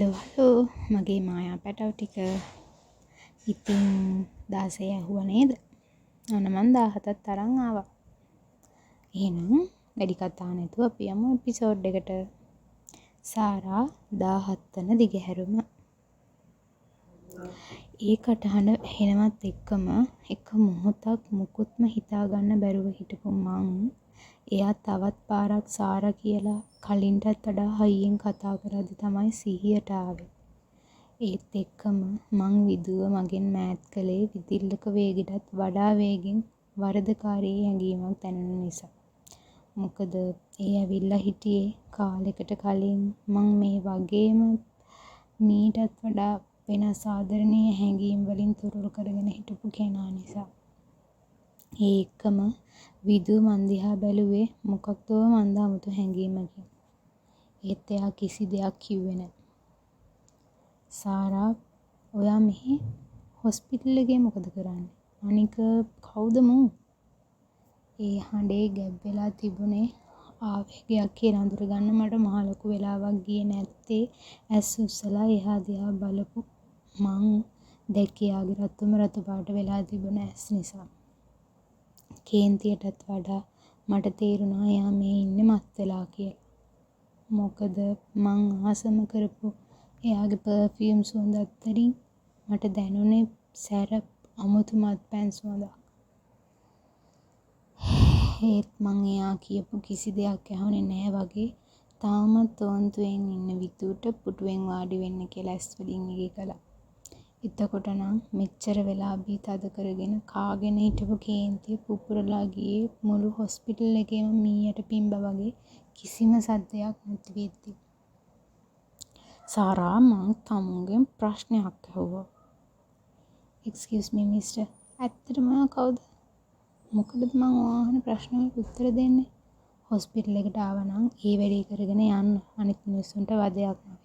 Hello මගේ මායා පැටව ටික ඉතින් 16 ඇහුවා නේද? අන්න මං 17ත් අරන් ආවා. එහෙනම් වැඩි කතා නැතුව අපි යමු එපිසෝඩ් එකට. සාරා 17 වන දිගහැරුම. ඒ කටහඬ ඇහෙනවත් එක්කම එක මොහොතක් මුකුත්ම හිතාගන්න බැරුව හිටපු මං එයා තවත් පාරක් සාරා කියලා කලින්ටත් වඩා හයියෙන් කතා කරද්දි තමයි සිහියට ආවේ. ඒත් එක්කම මං විදුව මගෙන් මෑත් කළේ විදිල්ලක වේගෙටත් වඩා වේගෙන් වරදකාරී හැඟීමක් දැනුන නිසා. මොකද ඒ ඇවිල්ලා හිටියේ කාලෙකට කලින් මං මේ වගේම මීටත් වඩා වෙනස් ආදරණීය හැඟීම් වලින් තුරුල් කරගෙන හිටපු කෙනා නිසා. ඒ එක්කම විදුව මන් දිහා බැලුවේ මොකක්දෝ මන්ද අමුතු හැඟීමකින්. ඒත් එයා කිසි දෙයක් කිව්වේ නැහැ. සාරා ඔයා මෙහි හොස්පිටල් එකේ මොකද කරන්නේ? අනික කවුද මූ? ඒ හඬේ ගැබ් වෙලා තිබුණේ ආවේගයක් කියලා අඳුරගන්න මට මහ ලොකු වෙලාවක් ගියේ නැත්තේ ඇස් උස්සලා එහා දිහා බලපු මං දැක්කේ යාගේ රතු පාට වෙලා තිබුණ ඇස් නිසා. කේන්තියටත් වඩා මට තේරුණා එයා මේ ඉන්නේ මත් වෙලා කියලා. මොකද මං ආසම කරපු එයාගේ පර්ෆියුම් සුවඳ අතරින් මට දැනුනේ සැර අමුතු මත්පැන් සුවඳක්. ඒත් මං එයා කියපු කිසි දෙයක් ඇහුනේ නෑ වගේ තාමත් තෝන්තුවෙන් ඉන්න විදුට පුටුවෙන් වාඩි වෙන්න කියලා ඇස් වලින් ඉගේ කළා. එතකොට නම් මෙච්චර වෙලා බී තද කරගෙන කාගෙන හිටපු කේන්තිය පුපුරලා ගියේ මුළු හොස්පිටල් එකේම මීයට පිම්බ වගේ කිසිම සද්දයක් නැති වෙද්දි. සාරා මං තමුන්ගෙන් ප්‍රශ්නයක් අහුවා. "Excuse me mister. ඇත්තටම කවුද? මොකටද මං අහන ප්‍රශ්නවලට උත්තර දෙන්නේ? හොස්පිටල් එකට ආවා නම් ඒ වැඩේ කරගෙන යන්න. අනිත් මිනිස්සුන්ට වදයක් නෙවෙයි."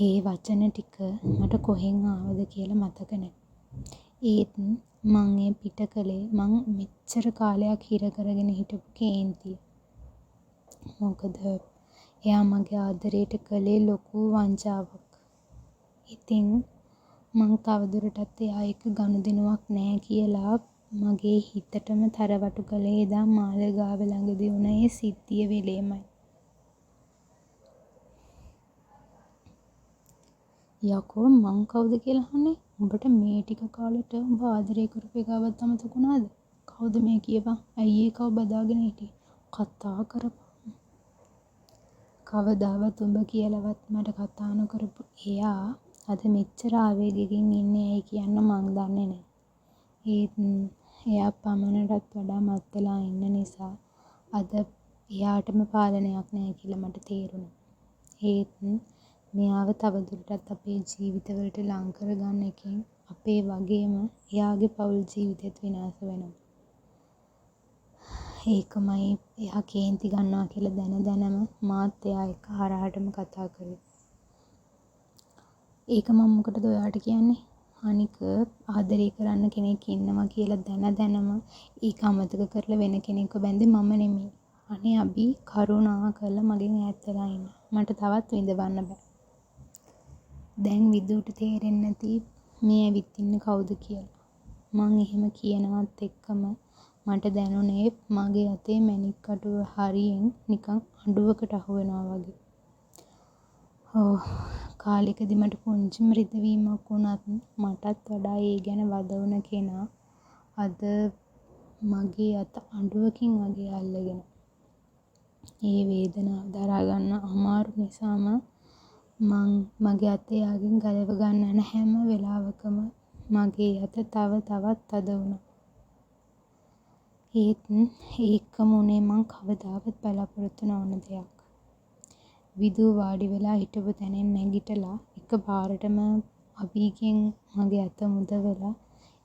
මේ වචන ටික මට කොහෙන් ආවද කියලා මතක නැහැ. ඒත් මං ඒ පිට කළේ මං මෙච්චර කාලයක් හිර කරගෙන හිටපු කේන්තිය. මොකද එයා මගේ ආදරයට කළේ ලොකු වංචාවක්. ඉතින් මං තවදුරටත් එයා එක්ක ගනුදෙනුවක් නැහැ කියලා මගේ හිතටම තරවටු කළේ එදා මාළිගාව ළඟදී වුණ ඒ සිද්ධිය වෙලෙමයි. යකෝ මං කවුද කියලා අහන්නේ? උඹට මේ ටික කාලෙට උඹ ආදරය කරපු එකවත් අමතක වුණාද? කවුද මේ කියපන්? අයියේ කව බදාගෙන හිටියේ? කතා කරපන්. කවදාවත් උඹ කියලාවත් මට කතා නොකරපු එයා අද මෙච්චර ආවේගයෙන් ඉන්නේ ඇයි කියන්න මං දන්නේ නැහැ. ඒත් එයා පමණටත් වඩා මත් වෙලා ඉන්න නිසා අද එයාටම පාලනයක් නැහැ කියලා මට තේරුණා. ඒත් මෙයාව තවදුරටත් අපේ ජීවිතවලට ලං කරගන්න එකෙන් අපේ වගේම එයාගේ පෞල් ජීවිතයත් විනාශ වෙනවා. ඒකමයි එයා කේන්ති ගන්නවා කියලා දැනම මාත් එයා එක්ක හරහටම කතා කරේ. ඒක මම මොකටද ඔයාට කියන්නේ? අනික ආදරය කරන්න කෙනෙක් ඉන්නවා කියලා දැනම ඒක අමතක කරලා වෙන කෙනෙක්ව බැඳේ මම නෙමෙයි. අනේ අබි කරුණා කරලා මගෙන් ඈත් වෙලා ඉන්න. මට තවත් විඳවන්න බෑ. දැන් විදුට තේරෙන්නේ නැති මේ ඇවිත් ඉන්නේ කවුද කියලා. මං එහෙම කියනවත් එක්කම මට දැනුනේ මගේ අතේ මැණික් කටුව හරියෙන් නිකන් අඬුවකට අහු වෙනවා වගේ. කාලෙකදී මට පුංචිම රිදවීමක් වුණත් මටත් වඩා ඒ ගැන වද වුණ කෙනා අද මගේ අත අඬුවකින් වගේ අල්ලගෙන. ඒ වේදනාව දරා ගන්න අමාරු නිසාම මං මගේ අත යාගෙන් ගලව ගන්න හැම වෙලාවකම මගේ අත තවත් තද වුණා. ඒත් ඒකම උනේ මං කවදාවත් බලාපොරොත්තු නොවන දෙයක්. විදු වාඩි වෙලා හිටපු තැනින් නැගිටලා එකපාරටම අභිගෙන් මගේ අත මුදවලා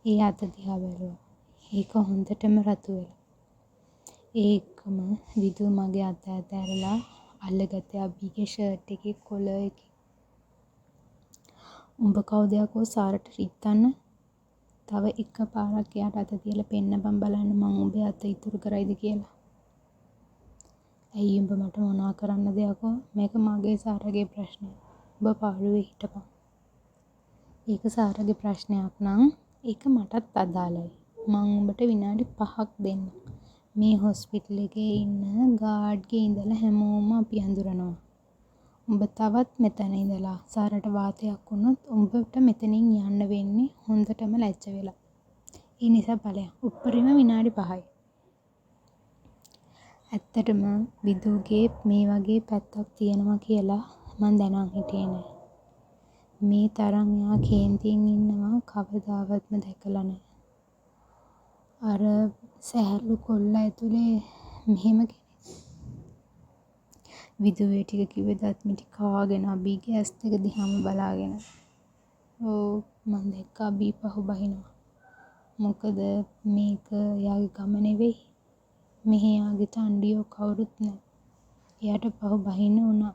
ඒ අත දිහා බැලුවා. ඒක හොඳටම රතු වෙලා. ඒකම විදු මගේ අත ඇරලා අල්ලගත්තේ අභිගේ ෂර්ට් එකේ කොලර් එකේ. "උඹ කවුද යකෝ සාරට රිත්තන්න? තව එක පාරක් එයාට අත තියලා පෙන්නපන් බලන්න මං උඹේ අත ඉතුරු කරයිද කියලා." ඇයි උඹ මට මොනා කරන්න දෙයක්ෝ? මේක මගේ සාරගේ ප්‍රශ්නය. ඔබ පාළුවේ හිටපන්. ඒක සාරගේ ප්‍රශ්නයක් නම් ඒක මටත් අදාළයි. මං උඹට විනාඩි 5ක් දෙන්න. මේ හොස්පිටල් එකේ ඉන්න ගාඩ්ගේ ඉඳලා හැමෝම අපි අඳුරනවා. උඹ තවත් මෙතන ඉඳලා සාරට වාතයක් වුණොත් උඹට මෙතනින් යන්න වෙන්නේ හොඳටම ලැජ්ජ වෙලා. ඒ නිසා බලයන් උඩරිම විනාඩි 5යි. ඇත්තටම විදුගේ මේ වගේ පැත්තක් තියෙනවා කියලා මං දැනන් හිටියේ නෑ. මේ තරම් එයා කේන්තියෙන් ඉන්නවා කවදාවත්ම දැකලා නෑ. අර සැහැල්ලු කොල්ල ඇතුලේ මෙහෙම කෙනෙක්. විදුවේ ටික කිව්වේ දත් මිටි කාගෙන අබීගේ ඇස් දෙක දිහාම බලාගෙන. ඕ මං දැක්ක අබී පහු බහිනවා. මොකද මේක එයාගේ ගම නෙවෙයි. මෙහි එයාගේ තණ්ඩියෝ කවුරුත් නෑ. එයාට පහු බහින්න උනා.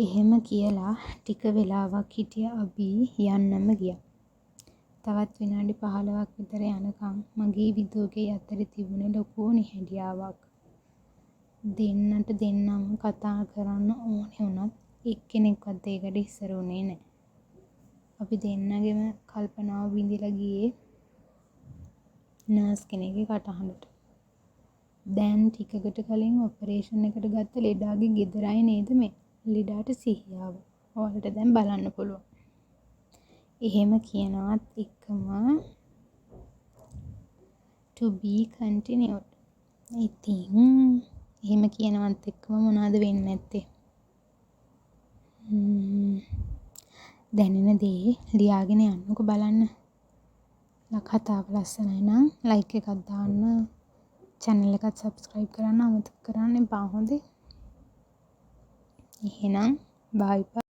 එහෙම කියලා ටික වෙලාවක් හිටිය අබී යන්නම ගියා. තවත් විනාඩි 15ක් විතර යනකම් මගේ විදුගේ අතරේ තිබුණේ ලොකු නිහඬියාවක්. දෙන්නට දෙන්නම කතා කරන්න ඕනේ වුණත් එක්කෙනෙක්වත් ඒකට ඉස්සර වුණේ නෑ. අපි දෙන්නගෙම කල්පනාව බිඳිලා ගියේ නර්ස් කෙනෙක්ගේ කටහඬට. දැන් ටිකකට කලින් ඔපරේෂන් එකට ගත්ත ලෙඩාගේ ගෙදරයි නේද මේ. ලෙඩාට සිහිය ආවා. ඔයාලට දැන් බලන්න පුළුවන්. එහෙම කියනවත් එක්කම to be continued. ඉතින් එහෙම කියනවත් එක්කම මොනවද වෙන්නේ නැත්තේ? දැනෙන දේ ලියාගෙන යන්නකො බලන්න. කතාව ලස්සනයි නම් ලයික් එකක් දාන්න, channel එකත් subscribe කරන්න අමතක කරන්න එපා හොඳේ. එහෙනම් bye bye.